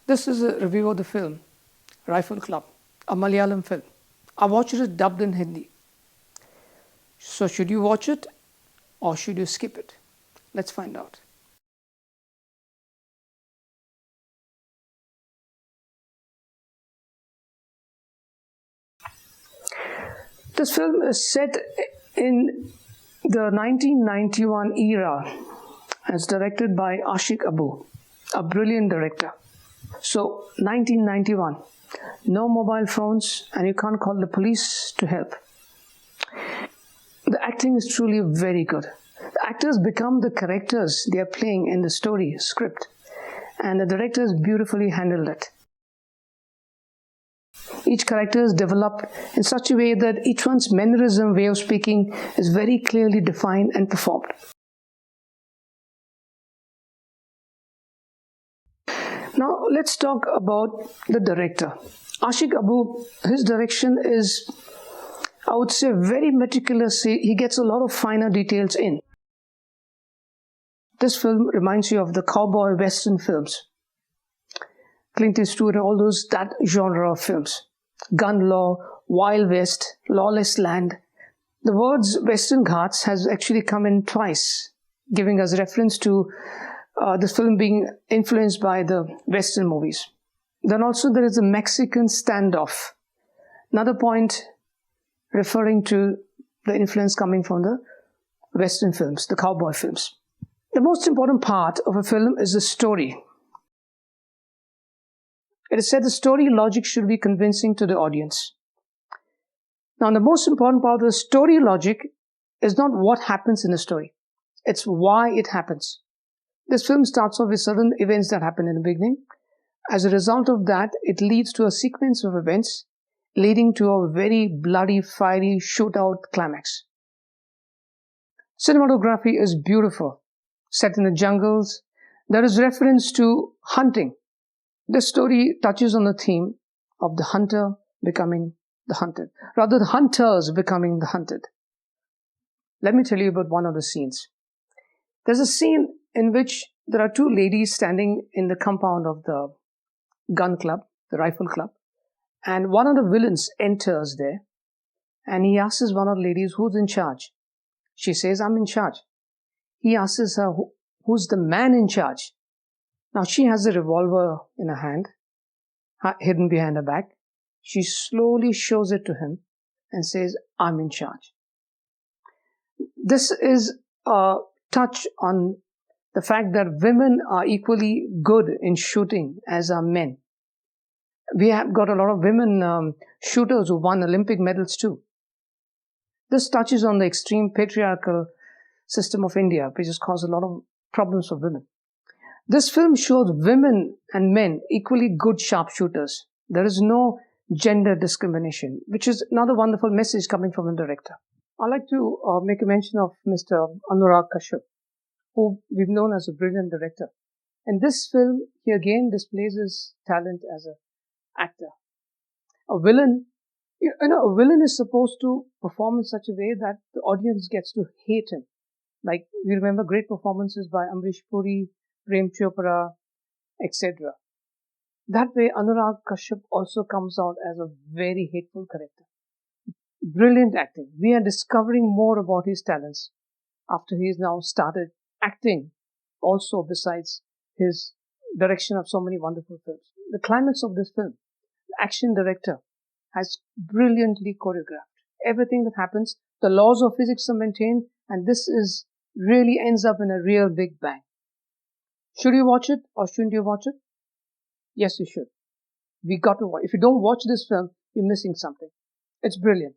This is a review of the film Rifle Club, a Malayalam film. I watched it dubbed in Hindi. So should you watch it or should you skip it? Let's find out. This film is set in the 1991 era. It's directed by Ashik Abu, a brilliant director. So 1991, no mobile phones and you can't call the police to help. The acting is truly very good. The actors become the characters they are playing in the story script, and the directors beautifully handled it. Each character is developed in such a way that each one's mannerism, way of speaking is very clearly defined and performed. Now let's talk about the director. Ashik Abu, his direction is, I would say, very meticulous. He gets a lot of finer details in. This film reminds you of the cowboy western films. Clint Eastwood, all those, that genre of films. Gun law, Wild West, lawless land. The words Western Ghats has actually come in twice, giving us reference to this film being influenced by the Western movies. Then also there is a Mexican standoff. Another point referring to the influence coming from the Western films, the cowboy films. The most important part of a film is the story. It is said the story logic should be convincing to the audience. Now, the most important part of the story logic is not what happens in the story. It's why it happens. This film starts off with certain events that happen in the beginning. As a result of that, it leads to a sequence of events leading to a very bloody, fiery shootout climax. Cinematography is beautiful. Set in the jungles, there is reference to hunting. This story touches on the theme of the hunter becoming the hunted, rather the hunters becoming the hunted. Let me tell you about one of the scenes. There's a scene in which there are two ladies standing in the compound of the gun club, the rifle club, and one of the villains enters there and he asks one of the ladies, who's in charge? She says, I'm in charge. He asks her, who's the man in charge? Now she has a revolver in her hand, hidden behind her back. She slowly shows it to him and says, I'm in charge. This is a touch on the fact that women are equally good in shooting as are men. We have got a lot of women shooters who won Olympic medals too. This touches on the extreme patriarchal system of India, which has caused a lot of problems for women. This film shows women and men equally good sharpshooters. There is no gender discrimination, which is another wonderful message coming from the director. I'd like to make a mention of Mr. Anurag Kashyap, who we've known as a brilliant director. And this film, he again displays his talent as an actor. A villain, a villain is supposed to perform in such a way that the audience gets to hate him. Like, we remember great performances by Amrish Puri, Prem Chopra, etc. That way, Anurag Kashyap also comes out as a very hateful character. Brilliant acting. We are discovering more about his talents after he's now started acting also besides his direction of so many wonderful films. The climax of this film, the action director has brilliantly choreographed. Everything that happens, the laws of physics are maintained, and this is really ends up in a real big bang. Should you watch it or shouldn't you watch it? Yes, you should. We got to watch. If you don't watch this film, you're missing something. It's brilliant.